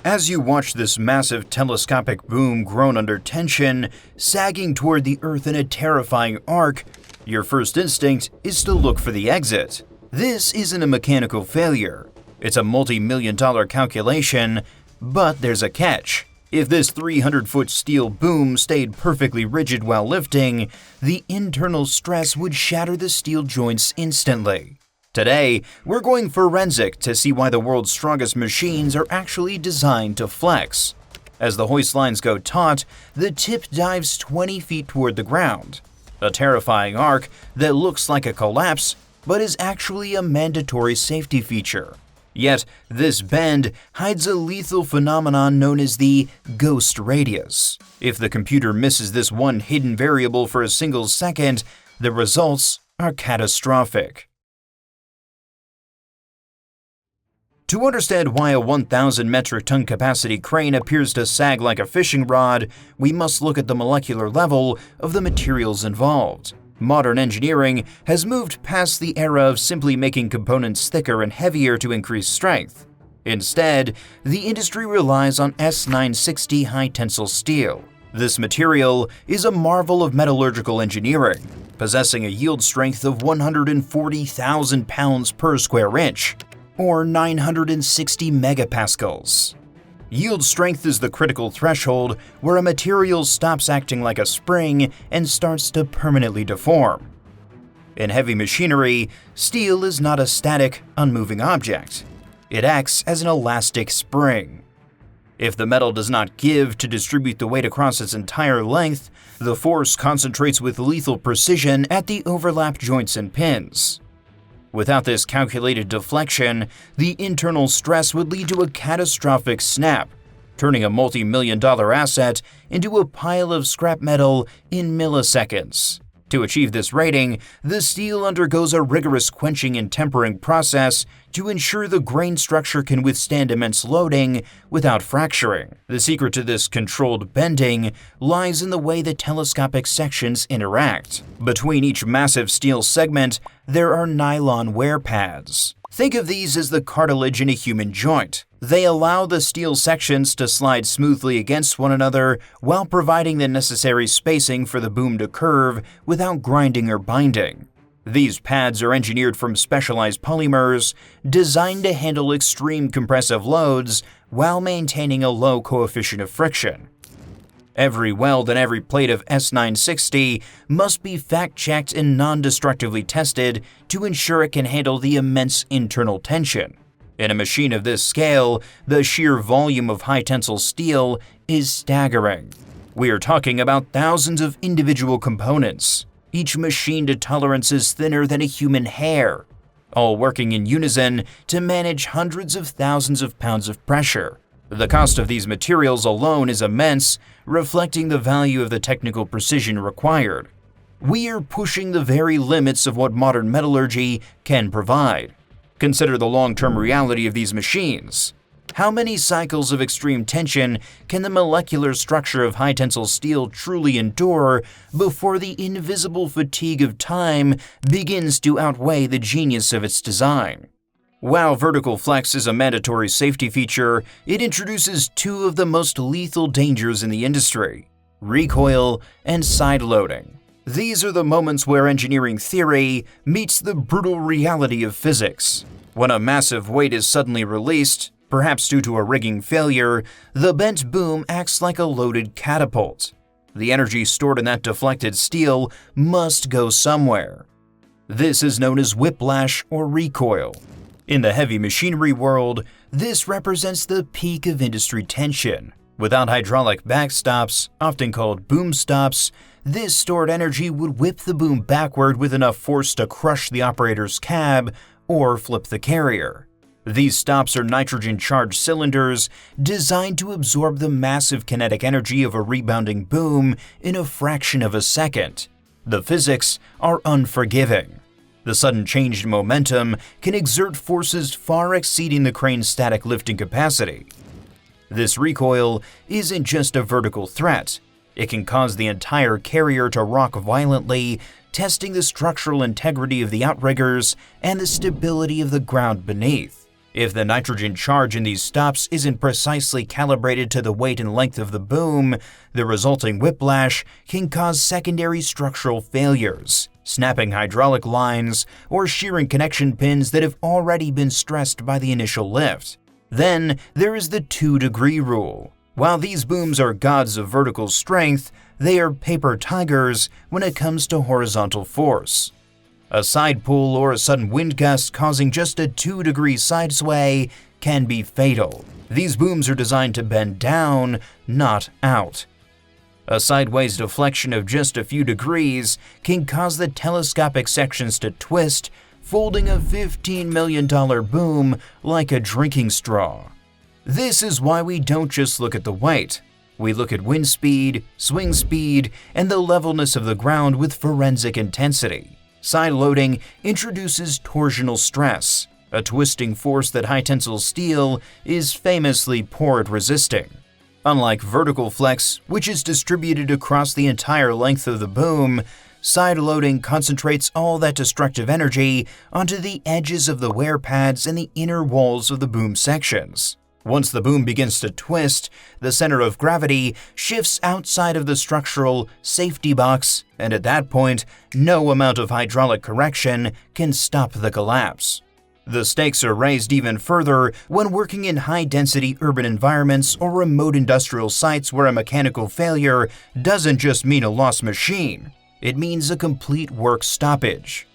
As you watch this massive telescopic boom groan under tension, sagging toward the Earth in a terrifying arc, your first instinct is to look for the exit. This isn't a mechanical failure. It's a multi-million-dollar calculation, but there's a catch. If this 300-foot steel boom stayed perfectly rigid while lifting, the internal stress would shatter the steel joints instantly. Today, we're going forensic to see why the world's strongest machines are actually designed to flex. As the hoist lines go taut, the tip dives 20 feet toward the ground. A terrifying arc that looks like a collapse, but is actually a mandatory safety feature. Yet, this bend hides a lethal phenomenon known as the ghost radius. If the computer misses this one hidden variable for a single second, the results are catastrophic. To understand why a 1,000 metric ton capacity crane appears to sag like a fishing rod, we must look at the molecular level of the materials involved. Modern engineering has moved past the era of simply making components thicker and heavier to increase strength. Instead, the industry relies on S960 High-Tensile Steel. This material is a marvel of metallurgical engineering, possessing a yield strength of 140,000 pounds per square inch, or 960 megapascals. Yield strength is the critical threshold where a material stops acting like a spring and starts to permanently deform. In heavy machinery, steel is not a static, unmoving object. It acts as an elastic spring. If the metal does not give to distribute the weight across its entire length, the force concentrates with lethal precision at the overlap joints and pins. Without this calculated deflection, the internal stress would lead to a catastrophic snap, turning a multi-million-dollar asset into a pile of scrap metal in milliseconds. To achieve this rating, the steel undergoes a rigorous quenching and tempering process to ensure the grain structure can withstand immense loading without fracturing. The secret to this controlled bending lies in the way the telescopic sections interact. Between each massive steel segment, there are nylon wear pads. Think of these as the cartilage in a human joint. They allow the steel sections to slide smoothly against one another while providing the necessary spacing for the boom to curve without grinding or binding. These pads are engineered from specialized polymers designed to handle extreme compressive loads while maintaining a low coefficient of friction. Every weld and every plate of S960 must be fact-checked and non-destructively tested to ensure it can handle the immense internal tension. In a machine of this scale, the sheer volume of high-tensile steel is staggering. We are talking about thousands of individual components, each machined to tolerances thinner than a human hair, all working in unison to manage hundreds of thousands of pounds of pressure. The cost of these materials alone is immense, reflecting the value of the technical precision required. We are pushing the very limits of what modern metallurgy can provide. Consider the long-term reality of these machines. How many cycles of extreme tension can the molecular structure of high-tensile steel truly endure before the invisible fatigue of time begins to outweigh the genius of its design? While vertical flex is a mandatory safety feature, it introduces two of the most lethal dangers in the industry: recoil and side loading. These are the moments where engineering theory meets the brutal reality of physics. When a massive weight is suddenly released, perhaps due to a rigging failure, the bent boom acts like a loaded catapult. The energy stored in that deflected steel must go somewhere. This is known as whiplash or recoil. In the heavy machinery world, this represents the peak of industry tension. Without hydraulic backstops, often called boom stops, this stored energy would whip the boom backward with enough force to crush the operator's cab or flip the carrier. These stops are nitrogen-charged cylinders designed to absorb the massive kinetic energy of a rebounding boom in a fraction of a second. The physics are unforgiving. The sudden change in momentum can exert forces far exceeding the crane's static lifting capacity. This recoil isn't just a vertical threat. It can cause the entire carrier to rock violently, testing the structural integrity of the outriggers and the stability of the ground beneath. If the nitrogen charge in these stops isn't precisely calibrated to the weight and length of the boom, the resulting whiplash can cause secondary structural failures, snapping hydraulic lines, or shearing connection pins that have already been stressed by the initial lift. Then there is the 2-degree rule. While these booms are gods of vertical strength, they are paper tigers when it comes to horizontal force. A side pull or a sudden wind gust causing just a 2-degree side sway can be fatal. These booms are designed to bend down, not out. A sideways deflection of just a few degrees can cause the telescopic sections to twist, folding a $15 million boom like a drinking straw. This is why we don't just look at the weight. We look at wind speed, swing speed, and the levelness of the ground with forensic intensity. Side loading introduces torsional stress, a twisting force that high-tensile steel is famously poor at resisting. Unlike vertical flex, which is distributed across the entire length of the boom, side loading concentrates all that destructive energy onto the edges of the wear pads and the inner walls of the boom sections. Once the boom begins to twist, the center of gravity shifts outside of the structural safety box, and at that point, no amount of hydraulic correction can stop the collapse. The stakes are raised even further when working in high-density urban environments or remote industrial sites where a mechanical failure doesn't just mean a lost machine, it means a complete work stoppage.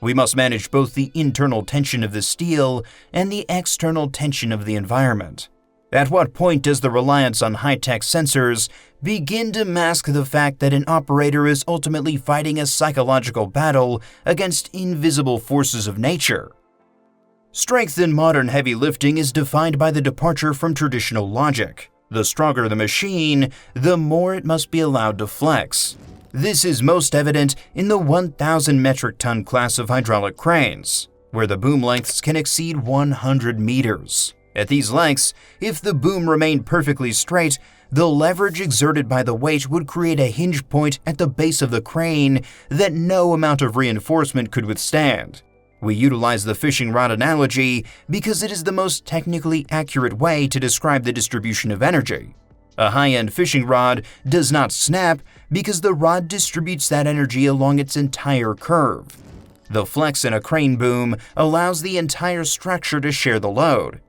We must manage both the internal tension of the steel and the external tension of the environment. At what point does the reliance on high-tech sensors begin to mask the fact that an operator is ultimately fighting a psychological battle against invisible forces of nature? Strength in modern heavy lifting is defined by the departure from traditional logic. The stronger the machine, the more it must be allowed to flex. This is most evident in the 1,000 metric ton class of hydraulic cranes, where the boom lengths can exceed 100 meters. At these lengths, if the boom remained perfectly straight, the leverage exerted by the weight would create a hinge point at the base of the crane that no amount of reinforcement could withstand. We utilize the fishing rod analogy because it is the most technically accurate way to describe the distribution of energy. A high-end fishing rod does not snap because the rod distributes that energy along its entire curve. The flex in a crane boom allows the entire structure to share the load.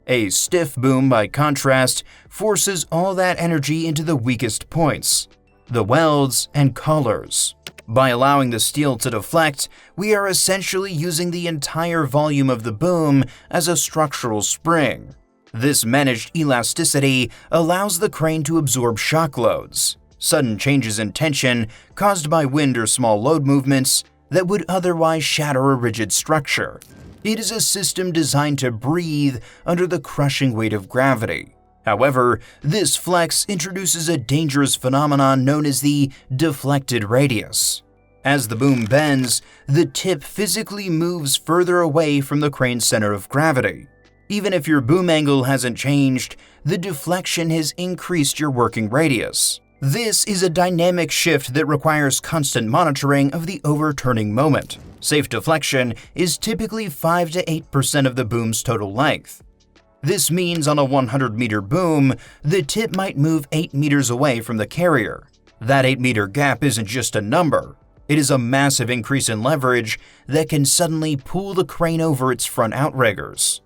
A stiff boom, by contrast, forces all that energy into the weakest points, the welds and collars. By allowing the steel to deflect, we are essentially using the entire volume of the boom as a structural spring. This managed elasticity allows the crane to absorb shock loads, sudden changes in tension caused by wind or small load movements that would otherwise shatter a rigid structure. It is a system designed to breathe under the crushing weight of gravity. However, this flex introduces a dangerous phenomenon known as the deflected radius. As the boom bends, the tip physically moves further away from the crane's center of gravity. Even if your boom angle hasn't changed, the deflection has increased your working radius. This is a dynamic shift that requires constant monitoring of the overturning moment. Safe deflection is typically 5 to 8% of the boom's total length. This means on a 100-meter boom, the tip might move 8 meters away from the carrier. That 8-meter gap isn't just a number. It is a massive increase in leverage that can suddenly pull the crane over its front outriggers.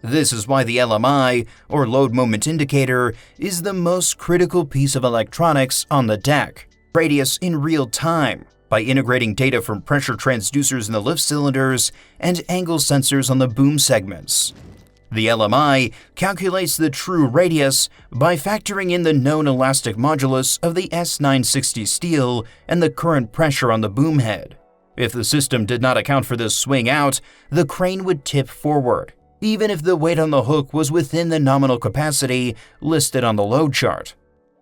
This is why the LMI, or load moment indicator, is the most critical piece of electronics on the deck. Radius in real time, by integrating data from pressure transducers in the lift cylinders and angle sensors on the boom segments. The LMI calculates the true radius by factoring in the known elastic modulus of the S960 steel and the current pressure on the boom head. If the system did not account for this swing out, the crane would tip forward, even if the weight on the hook was within the nominal capacity listed on the load chart.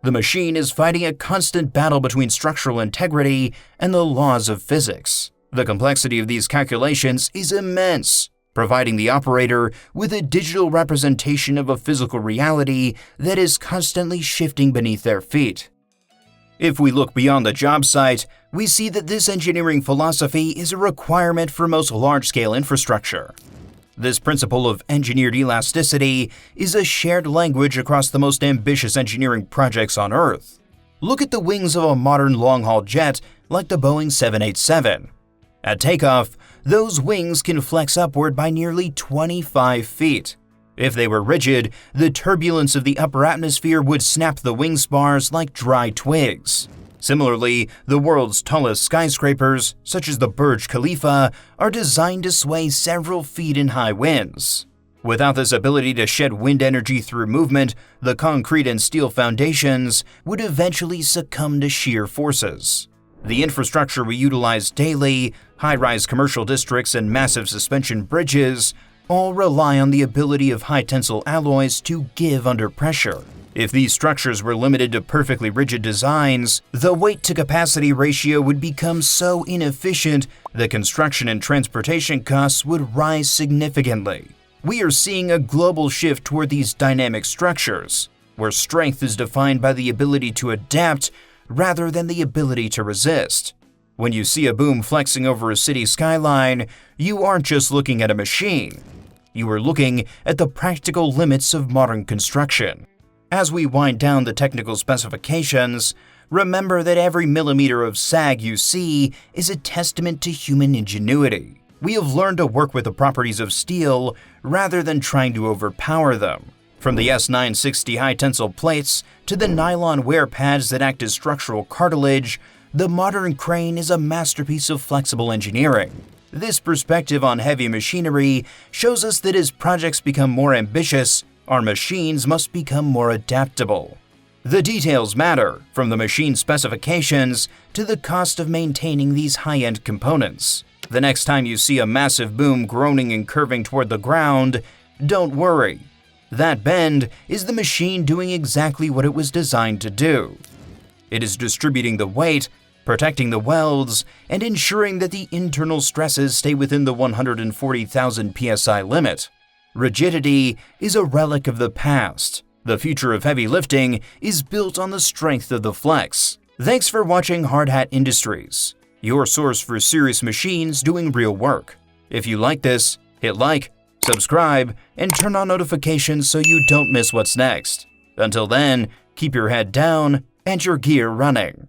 The machine is fighting a constant battle between structural integrity and the laws of physics. The complexity of these calculations is immense, providing the operator with a digital representation of a physical reality that is constantly shifting beneath their feet. If we look beyond the job site, we see that this engineering philosophy is a requirement for most large-scale infrastructure. This principle of engineered elasticity is a shared language across the most ambitious engineering projects on Earth. Look at the wings of a modern long-haul jet like the Boeing 787. At takeoff, those wings can flex upward by nearly 25 feet. If they were rigid, the turbulence of the upper atmosphere would snap the wing spars like dry twigs. Similarly, the world's tallest skyscrapers, such as the Burj Khalifa, are designed to sway several feet in high winds. Without this ability to shed wind energy through movement, the concrete and steel foundations would eventually succumb to shear forces. The infrastructure we utilize daily, high-rise commercial districts and massive suspension bridges, all rely on the ability of high-tensile alloys to give under pressure. If these structures were limited to perfectly rigid designs, the weight-to-capacity ratio would become so inefficient that construction and transportation costs would rise significantly. We are seeing a global shift toward these dynamic structures, where strength is defined by the ability to adapt rather than the ability to resist. When you see a boom flexing over a city skyline, you aren't just looking at a machine. You are looking at the practical limits of modern construction. As we wind down the technical specifications, remember that every millimeter of sag you see is a testament to human ingenuity. We have learned to work with the properties of steel rather than trying to overpower them. From the S960 high-tensile plates to the nylon wear pads that act as structural cartilage, the modern crane is a masterpiece of flexible engineering. This perspective on heavy machinery shows us that as projects become more ambitious, our machines must become more adaptable. The details matter, from the machine specifications to the cost of maintaining these high-end components. The next time you see a massive boom groaning and curving toward the ground, don't worry. That bend is the machine doing exactly what it was designed to do. It is distributing the weight, protecting the welds, and ensuring that the internal stresses stay within the 140,000 PSI limit. Rigidity is a relic of the past. The future of heavy lifting is built on the strength of the flex. Thanks for watching Hard Hat Industries, your source for serious machines doing real work. If you like this, hit like, subscribe, and turn on notifications so you don't miss what's next. Until then, keep your head down and your gear running.